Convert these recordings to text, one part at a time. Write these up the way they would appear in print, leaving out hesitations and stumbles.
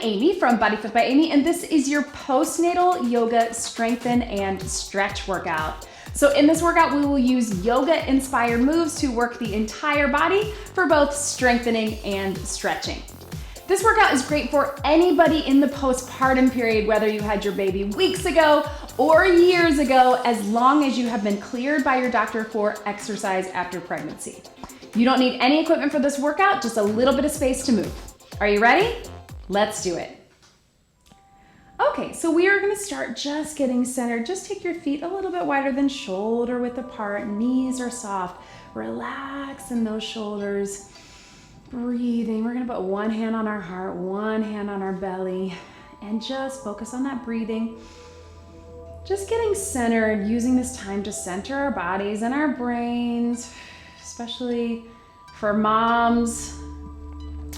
Amy from BodyFit by Amy, and this is your postnatal yoga strengthen and stretch workout. So in this workout, we will use yoga-inspired moves to work the entire body for both strengthening and stretching. This workout is great for anybody in the postpartum period, whether you had your baby weeks ago or years ago, as long as you have been cleared by your doctor for exercise after pregnancy. You don't need any equipment for this workout, just a little bit of space to move. Are you ready? Let's do it. Okay, so we are gonna start just getting centered. Just take your feet a little bit wider than shoulder width apart. Knees are soft. Relax in those shoulders. Breathing. We're gonna put one hand on our heart, one hand on our belly, and just focus on that breathing. Just getting centered, using this time to center our bodies and our brains, especially for moms.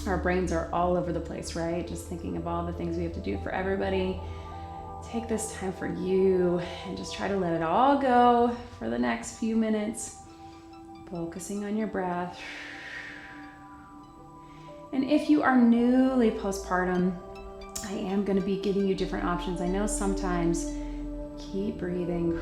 Our brains are all over the place, right? Just thinking of all the things we have to do for everybody. Take this time for you and just try to let it all go for the next few minutes. Focusing on your breath. And if you are newly postpartum, I am going to be giving you different options. I know sometimes, keep breathing,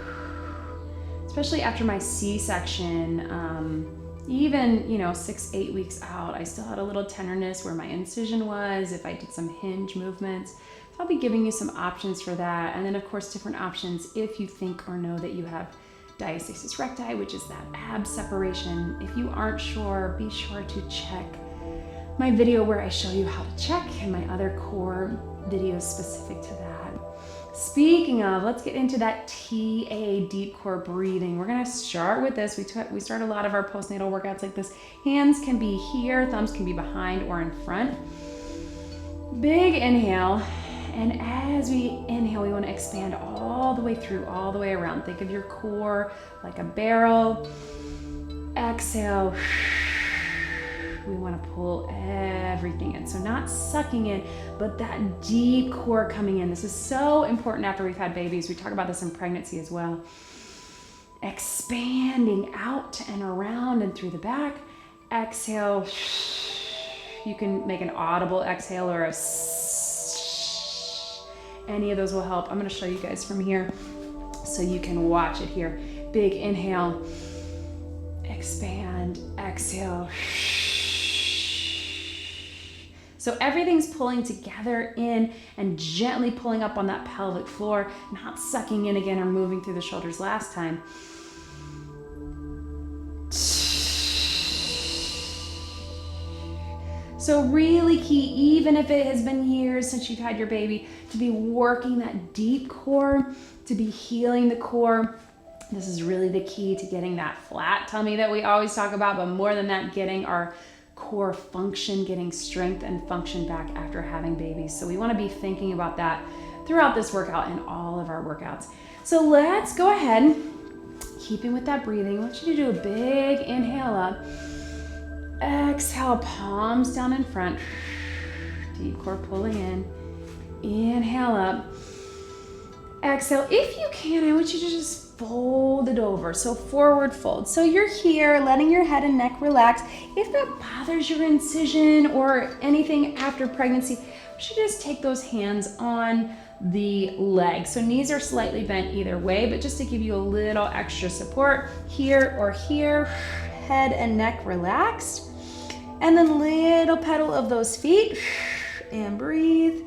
especially after my C-section. Even, 6-8 weeks out, I still had a little tenderness where my incision was, if I did some hinge movements. So I'll be giving you some options for that. And then of course, different options if you think or know that you have diastasis recti, which is that ab separation. If you aren't sure, be sure to check my video where I show you how to check, and my other core videos specific to that. Speaking of, let's get into that TA, deep core breathing. We're gonna start with this. We start a lot of our postnatal workouts like this. Hands can be here, thumbs can be behind or in front. Big inhale, and as we inhale, we wanna expand all the way through, all the way around. Think of your core like a barrel. Exhale. We want to pull everything in. So not sucking in, but that deep core coming in. This is so important after we've had babies. We talk about this in pregnancy as well. Expanding out and around and through the back. Exhale. You can make an audible exhale or a any of those will help. I'm going to show you guys from here so you can watch it here. Big inhale. Expand. Exhale. So everything's pulling together in and gently pulling up on that pelvic floor, not sucking in again or moving through the shoulders last time. So really key, even if it has been years since you've had your baby, to be working that deep core, to be healing the core. This is really the key to getting that flat tummy that we always talk about, but more than that, getting our core function, getting strength and function back after having babies. So we want to be thinking about that throughout this workout and all of our workouts. So let's go ahead, keeping with that breathing. I want you to do a big inhale up. Exhale, palms down in front. Deep core pulling in. Inhale up. Exhale. If you can, I want you to just fold it over, so forward fold. So you're here, letting your head and neck relax. If that bothers your incision or anything after pregnancy, you should just take those hands on the legs. So knees are slightly bent either way, but just to give you a little extra support, here or here, head and neck relaxed. And then little pedal of those feet, and breathe.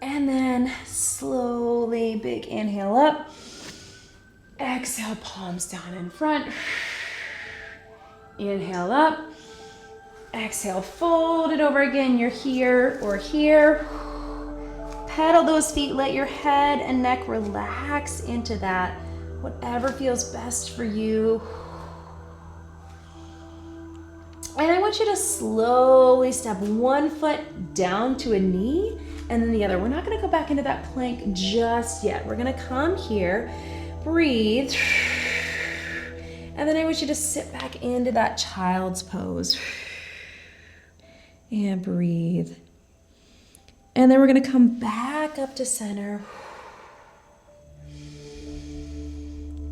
And then slowly, big inhale up. Exhale, palms down in front. Inhale up. Exhale, fold it over again. You're here or here. Pedal those feet. Let your head and neck relax into that. Whatever feels best for you. And I want you to slowly step one foot down to a knee and then the other. We're not gonna go back into that plank just yet. We're gonna come here, breathe, and then I want you to sit back into that child's pose. And breathe. And then we're gonna come back up to center.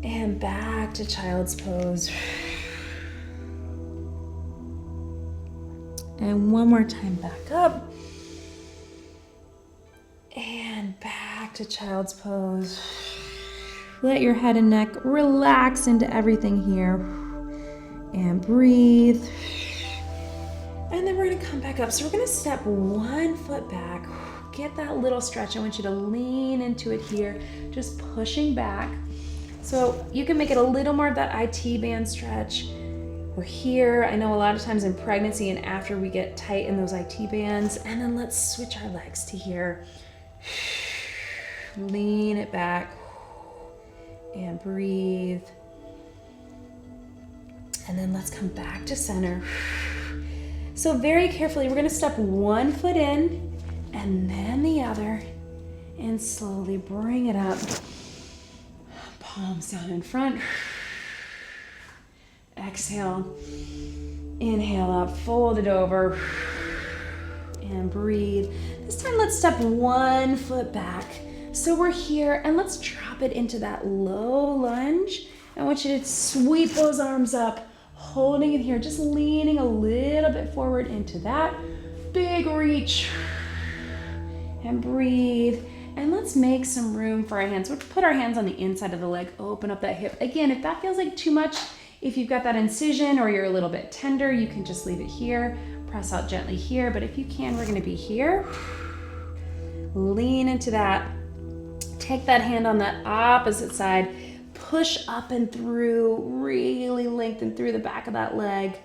And back to child's pose. And one more time, back up. And back to child's pose. Let your head and neck relax into everything here. And breathe. And then we're gonna come back up. So we're gonna step one foot back. Get that little stretch. I want you to lean into it here, just pushing back. So you can make it a little more of that IT band stretch. We're here. I know a lot of times in pregnancy and after we get tight in those IT bands. And then let's switch our legs to here. Lean it back and breathe. And then let's come back to center. So very carefully, we're gonna step one foot in and then the other and slowly bring it up. Palms down in front. Exhale. Inhale up, fold it over and breathe. This time let's step one foot back. So we're here and let's drop it into that low lunge. I want you to sweep those arms up, holding it here, just leaning a little bit forward into that big reach. And breathe. And let's make some room for our hands. We'll put our hands on the inside of the leg, open up that hip. Again, if that feels like too much, if you've got that incision or you're a little bit tender, you can just leave it here. Press out gently here, but if you can, we're gonna be here. Lean into that. Take that hand on that opposite side. Push up and through, really lengthen through the back of that leg.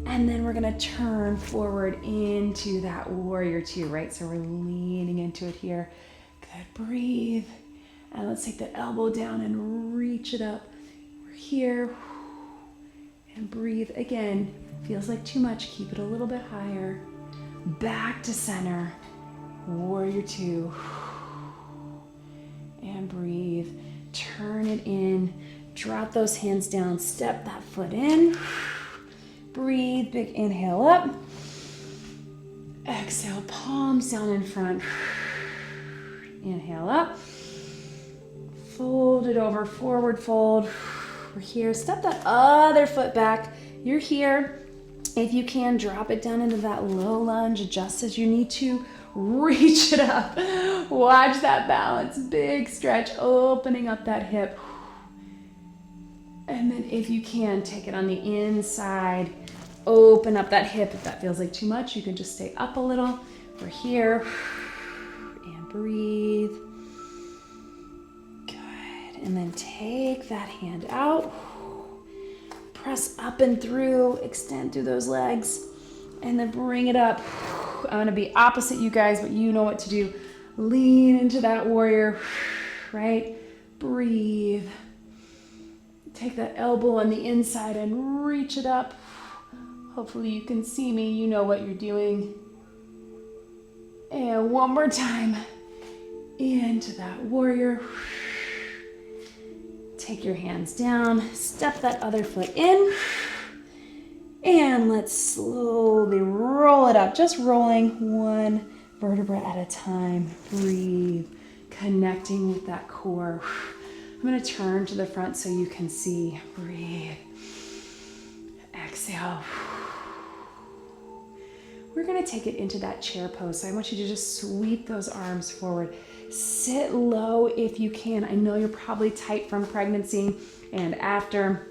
And then we're gonna turn forward into that warrior two, right? So we're leaning into it here. Good, breathe. And let's take the elbow down and reach it up. We're here. And breathe again. Feels like too much, keep it a little bit higher. Back to center. Warrior two. And breathe. Turn it in. Drop those hands down. Step that foot in. Breathe. Big inhale up. Exhale. Palms down in front. Inhale up. Fold it over. Forward fold. We're here. Step that other foot back. You're here. If you can, drop it down into that low lunge. Adjust as you need to. Reach it up. Watch that balance. Big stretch, opening up that hip. And then if you can, take it on the inside. Open up that hip. If that feels like too much, you can just stay up a little. We're here. And breathe. Good. And then take that hand out. Press up and through. Extend through those legs. And then bring it up. I'm gonna be opposite you guys, but you know what to do. Lean into that warrior, right? Breathe. Take that elbow on the inside and reach it up. Hopefully you can see me, you know what you're doing. And one more time. Into that warrior. Take your hands down, step that other foot in. And let's slowly roll it up, just rolling one vertebra at a time. Breathe, connecting with that core. I'm gonna turn to the front so you can see. Breathe. Exhale. We're gonna take it into that chair pose. So I want you to just sweep those arms forward. Sit low if you can. I know you're probably tight from pregnancy and after.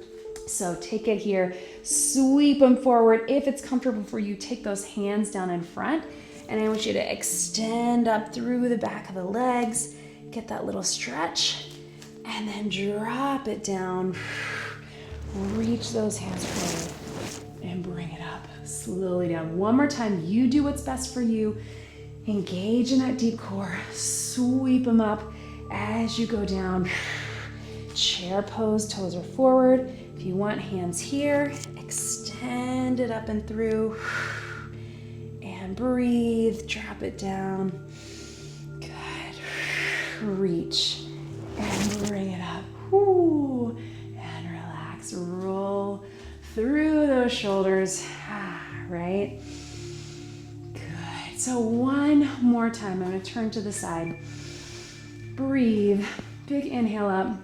So take it here, sweep them forward. If it's comfortable for you, take those hands down in front. And I want you to extend up through the back of the legs, get that little stretch, and then drop it down. Reach those hands forward and bring it up, slowly down. One more time, you do what's best for you. Engage in that deep core, sweep them up as you go down. Chair pose, toes are forward. If you want, hands here, extend it up and through. And breathe, drop it down. Good. Reach and bring it up. Woo. And relax, roll through those shoulders, right? Good. So one more time, I'm gonna turn to the side. Breathe, big inhale up.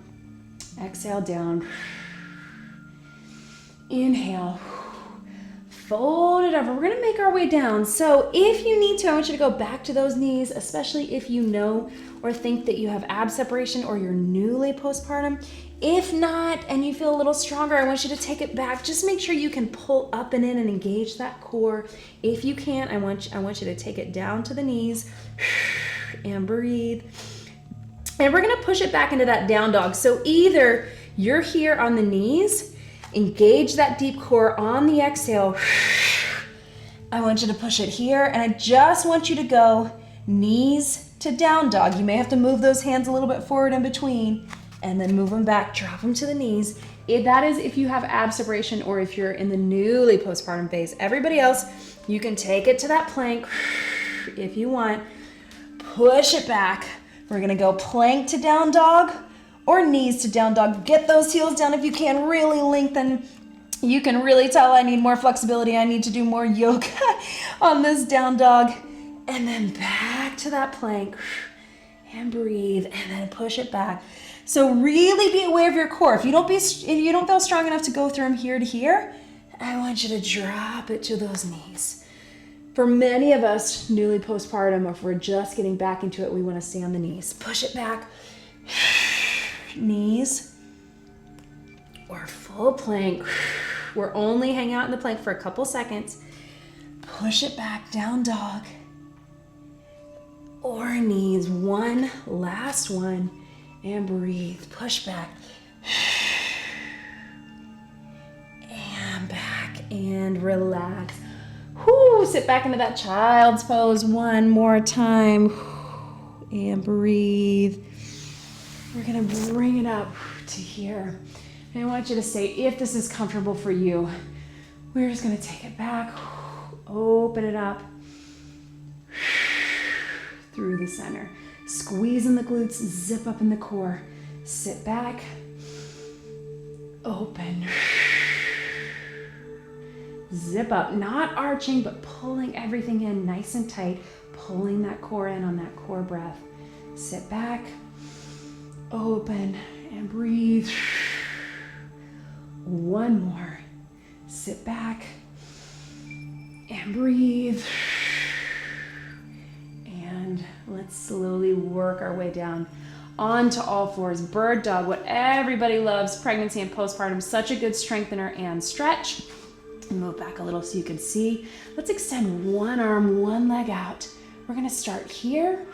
Exhale down. Inhale. fold it over. We're gonna make our way down. So if you need to, I want you to go back to those knees, especially if you know or think that you have ab separation or you're newly postpartum. If not, and you feel a little stronger, I want you to take it back. Just make sure you can pull up and in and engage that core. If you can't, I want you to take it down to the knees and breathe. And we're gonna push it back into that down dog. So either you're here on the knees, engage that deep core on the exhale. I want you to push it here, and I just want you to go knees to down dog. You may have to move those hands a little bit forward in between, and then move them back, drop them to the knees. That is if you have ab separation or if you're in the newly postpartum phase. Everybody else, you can take it to that plank if you want. Push it back. We're gonna go plank to down dog or knees to down dog. Get those heels down if you can, really lengthen. You can really tell I need more flexibility. I need to do more yoga on this down dog. And then back to that plank and breathe and then push it back. So really be aware of your core. If you don't feel strong enough to go through them here to here, I want you to drop it to those knees. For many of us newly postpartum, if we're just getting back into it, we want to stay on the knees. Push it back. Knees or full plank. We're only hanging out in the plank for a couple seconds. Push it back, down dog or knees. One last one. And breathe, push back, and back, and relax. Whoo, sit back into that child's pose one more time, and breathe. We're gonna bring it up to here. And I want you to say, if this is comfortable for you, we're just gonna take it back, open it up, through the center. Squeeze in the glutes, zip up in the core. Sit back, open, zip up. Not arching, but pulling everything in nice and tight. Pulling that core in on that core breath. Sit back, open, and breathe. One more. Sit back and breathe. Let's slowly work our way down onto all fours. Bird dog, what everybody loves, pregnancy and postpartum, such a good strengthener and stretch. Move back a little so you can see. Let's extend one arm, one leg out. We're gonna start here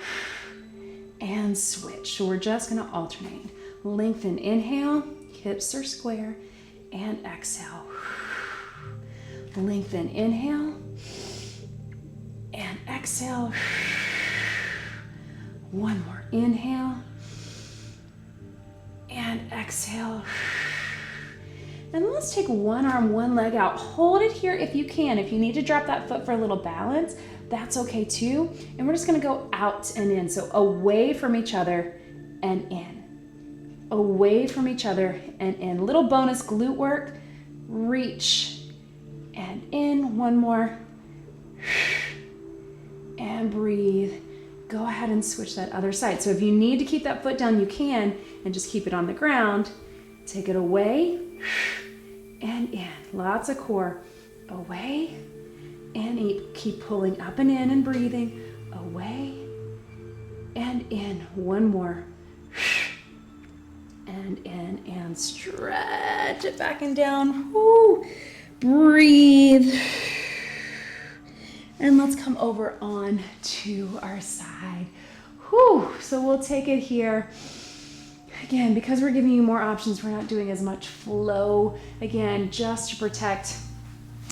and switch. So we're just gonna alternate. Lengthen, inhale, hips are square, and exhale. Lengthen, inhale, and exhale. One more, inhale, and exhale. And let's take one arm, one leg out. Hold it here if you can. If you need to drop that foot for a little balance, that's okay too. And we're just gonna go out and in. So away from each other and in. Away from each other and in. Little bonus glute work. Reach and in. One more. And breathe. Go ahead and switch that other side. So if you need to keep that foot down, you can, and just keep it on the ground. Take it away and in. Lots of core. Away and in. Keep pulling up and in and breathing. Away and in. One more. And in and stretch it back and down. Woo. Breathe. And let's come over on to our side. Whew. So we'll take it here. Again, because we're giving you more options, we're not doing as much flow. Again, just to protect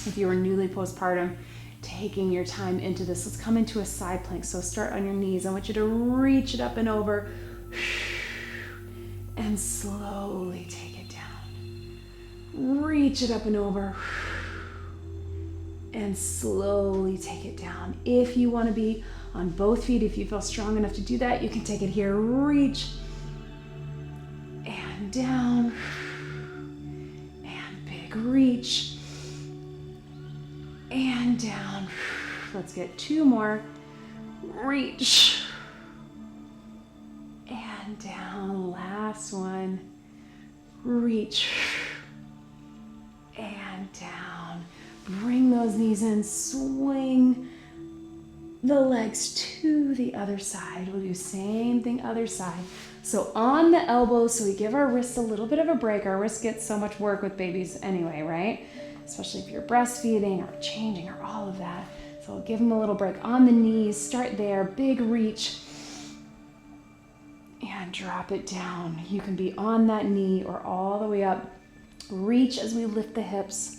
if you were newly postpartum, taking your time into this. Let's come into a side plank. So start on your knees. I want you to reach it up and over and slowly take it down. Reach it up and over. And slowly take it down. If you want to be on both feet, if you feel strong enough to do that, you can take it here. Reach and down and big reach and down. Let's get two more. Reach and down. Last one. Reach and down. Bring those knees in, swing the legs to the other side. We'll do same thing other side. So on the elbows, so we give our wrists a little bit of a break. Our wrists get so much work with babies anyway, right? Especially if you're breastfeeding or changing or all of that. So we'll give them a little break. On the knees, start there, big reach. And drop it down. You can be on that knee or all the way up. Reach as we lift the hips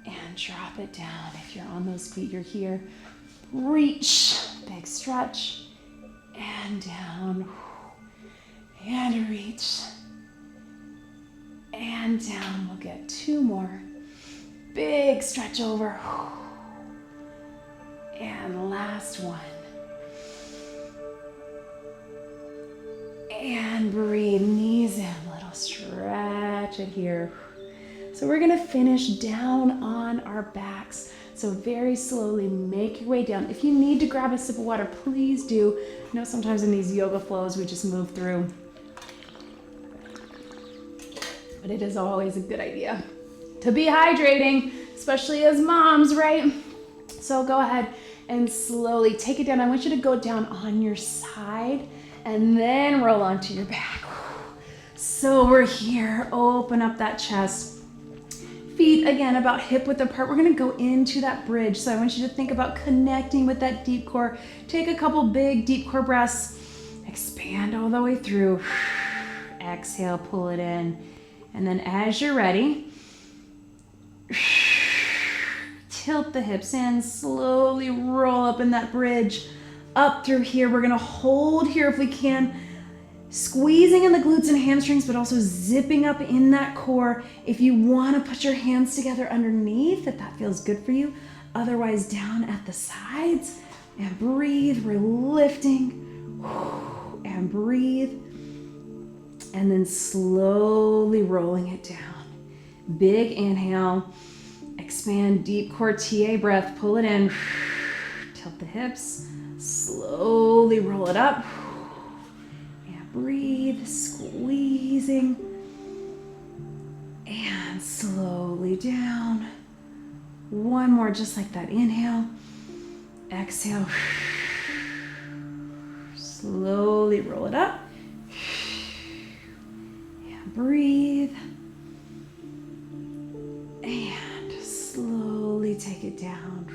and drop it down. If you're on those feet, you're here. Reach, big stretch, and down, and reach, and down. We'll get 2 more. Big stretch over, and last one. And breathe, knees in, little stretch it here. So we're gonna finish down on our backs. So very slowly make your way down. If you need to grab a sip of water, please do. I know sometimes in these yoga flows we just move through, but it is always a good idea to be hydrating, especially as moms, right? So go ahead and slowly take it down. I want you to go down on your side and then roll onto your back. So we're here, open up that chest. Feet again about hip width apart. We're gonna go into that bridge. So I want you to think about connecting with that deep core. Take a couple big deep core breaths. Expand all the way through. Exhale, pull it in. And then as you're ready, tilt the hips in, slowly roll up in that bridge. Up through here, we're gonna hold here if we can. Squeezing in the glutes and hamstrings, but also zipping up in that core. If you want to put your hands together underneath, if that feels good for you. Otherwise, down at the sides. And breathe. We're lifting. And breathe. And then slowly rolling it down. Big inhale. Expand deep core TA breath. Pull it in. Tilt the hips. Slowly roll it up. Breathe, squeezing, and slowly down. One more, just like that. Inhale, exhale, slowly roll it up, and breathe, and slowly take it down.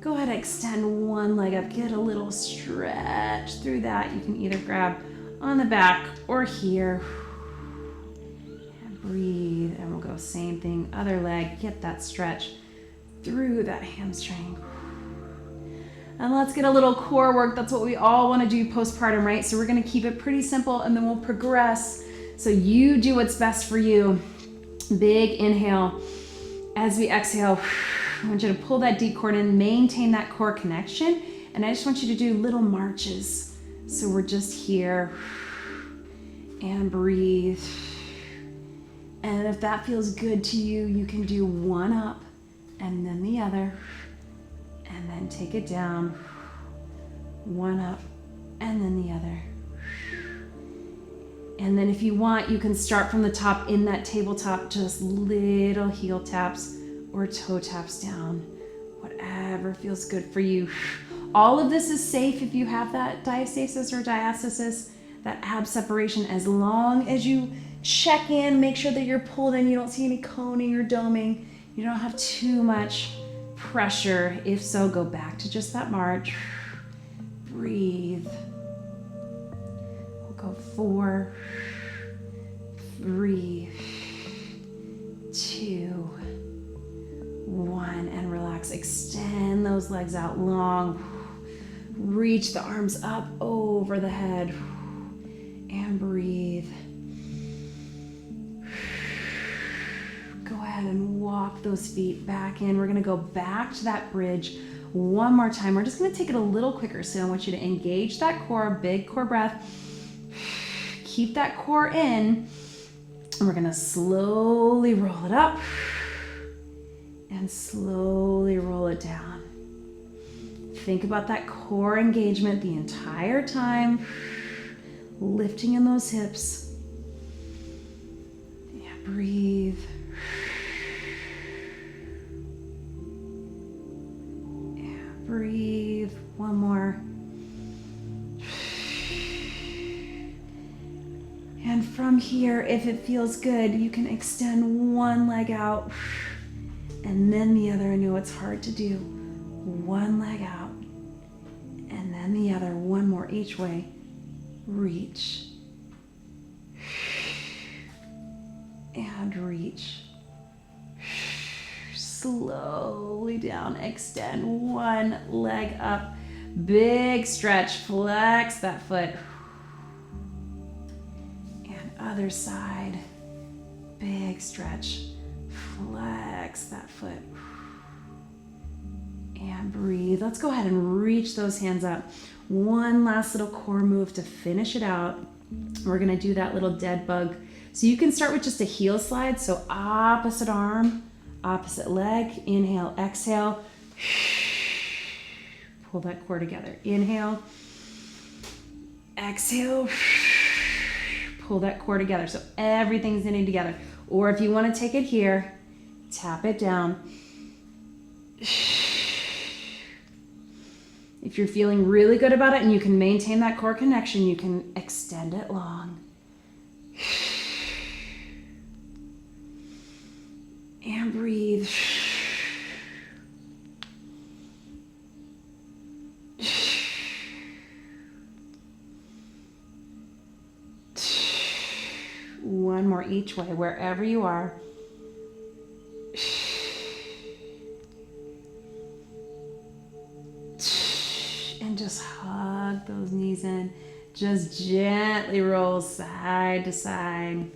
Go ahead and extend one leg up. Get a little stretch through that. You can either grab on the back or here. And breathe. And we'll go same thing. Other leg. Get that stretch through that hamstring. And let's get a little core work. That's what we all want to do postpartum, right? So we're going to keep it pretty simple and then we'll progress. So you do what's best for you. Big inhale. As we exhale, I want you to pull that deep core in, maintain that core connection, and I just want you to do little marches. So we're just here, and breathe. And if that feels good to you, you can do one up, and then the other, and then take it down, one up, and then the other. And then if you want, you can start from the top in that tabletop, just little heel taps, or toe taps down, whatever feels good for you. All of this is safe if you have that diastasis or diastasis, that ab separation, as long as you check in, make sure that you're pulled in, you don't see any coning or doming, you don't have too much pressure. If so, go back to just that march. Breathe. We'll go 4, 3, 2, 1, and relax. Extend those legs out long. Reach the arms up over the head and breathe. Go ahead and walk those feet back in. We're going to go back to that bridge one more time. We're just going to take it a little quicker. So I want you to engage that core, big core breath. Keep that core in. And we're going to slowly roll it up and slowly roll it down. Think about that core engagement the entire time, lifting in those hips. Yeah, breathe. breathe. One more. And from here, if it feels good, you can extend one leg out and then the other. I know it's hard to do. One leg out and then the other. One more each way. Reach. And reach. Slowly down. Extend one leg up. Big stretch. Flex that foot. Other side, big stretch, flex that foot, and breathe. Let's go ahead and reach those hands up. One last little core move to finish it out. We're gonna do that little dead bug. So you can start with just a heel slide, so opposite arm, opposite leg, inhale, exhale, pull that core together. Inhale, exhale, pull that core together. So everything's knitting together. Or if you want to take it here, tap it down. If you're feeling really good about it and you can maintain that core connection, you can extend it long. And breathe. One more each way, wherever you are. And just hug those knees in. Just gently roll side to side.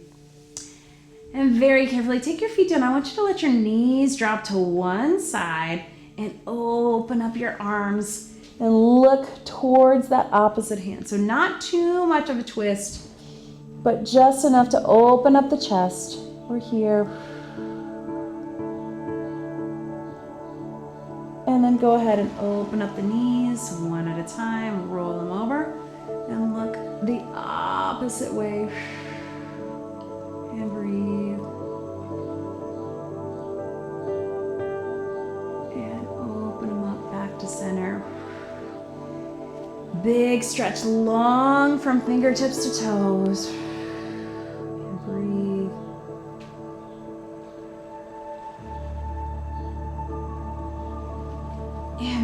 And very carefully take your feet down. I want you to let your knees drop to one side and open up your arms and look towards that opposite hand. So not too much of a twist, but just enough to open up the chest. We're here. And then go ahead and open up the knees one at a time. Roll them over and look the opposite way. And breathe. And open them up back to center. Big stretch, long from fingertips to toes.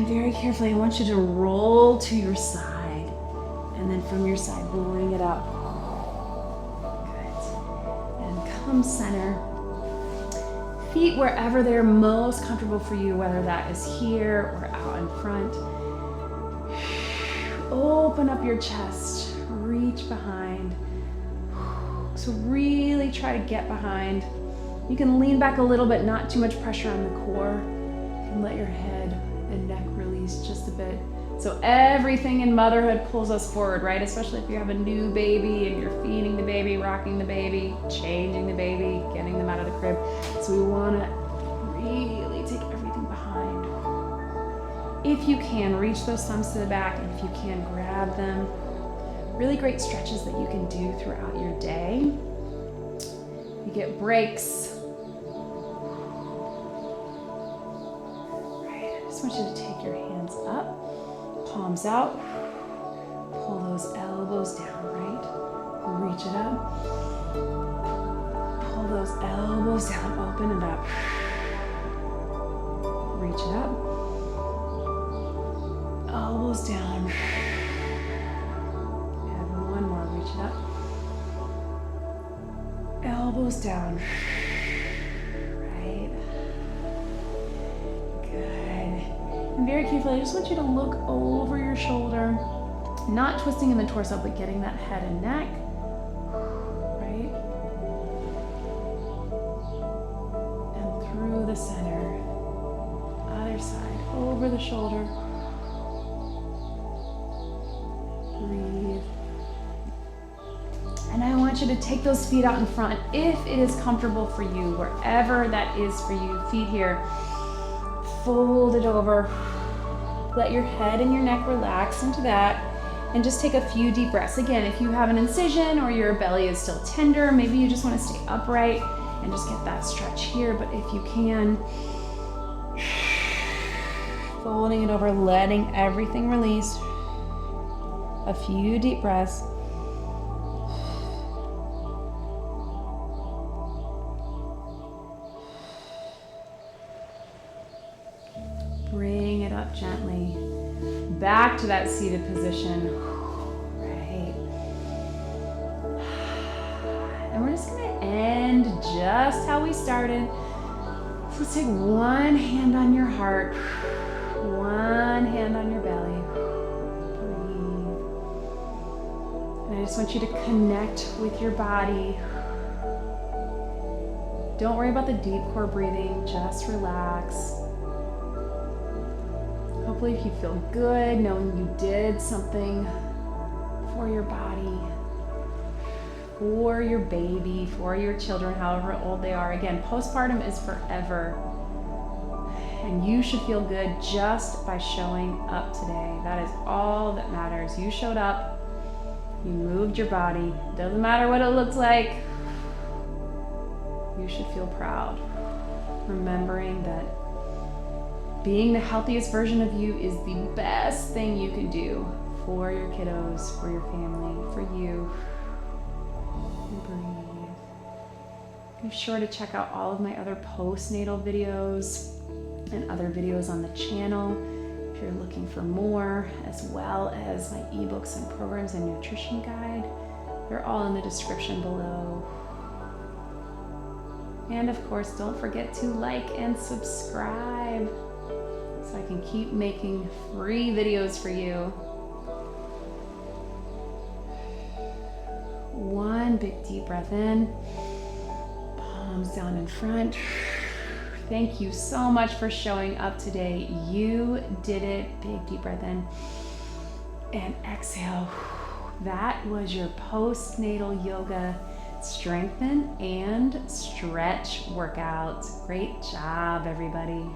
Very carefully, I want you to roll to your side, and then from your side, bring it up. Good. And come center. Feet wherever they're most comfortable for you, whether that is here or out in front. Open up your chest, reach behind. So really try to get behind. You can lean back a little bit, not too much pressure on the core. You can let your head and neck release just a bit. So everything in motherhood pulls us forward, right? Especially if you have a new baby and you're feeding the baby, rocking the baby, changing the baby, getting them out of the crib. So we want to really take everything behind. If you can, reach those thumbs to the back, and if you can, grab them. Really great stretches that you can do throughout your day. You get breaks. I want you to take your hands up, palms out, pull those elbows down, right? Reach it up, pull those elbows down, open it up, reach it up, elbows down, and one more, reach it up, elbows down. And very carefully, I just want you to look over your shoulder, not twisting in the torso, but getting that head and neck, right? And through the center, other side, over the shoulder. Breathe. And I want you to take those feet out in front, if it is comfortable for you, wherever that is for you. Feet here. Fold it over. Let your head and your neck relax into that, and just take a few deep breaths. Again, if you have an incision or your belly is still tender, maybe you just want to stay upright and just get that stretch here. But if you can, folding it over, letting everything release. A few deep breaths. Bring it up gently. Back to that seated position. Right. And we're just gonna end just how we started. So let's take one hand on your heart, one hand on your belly. Breathe. And I just want you to connect with your body. Don't worry about the deep core breathing, just relax. Hopefully if you feel good, knowing you did something for your body, for your baby, for your children, however old they are. Again, postpartum is forever. And you should feel good just by showing up today. That is all that matters. You showed up, you moved your body. Doesn't matter what it looks like. You should feel proud. Remembering that being the healthiest version of you is the best thing you can do for your kiddos, for your family, for you. And breathe. Be sure to check out all of my other postnatal videos and other videos on the channel if you're looking for more, as well as my ebooks and programs and nutrition guide. They're all in the description below. And of course, don't forget to like and subscribe so I can keep making free videos for you. One big deep breath in, palms down in front. Thank you so much for showing up today. You did it. Big deep breath in and exhale. That was your postnatal yoga strengthen and stretch workout. Great job, everybody.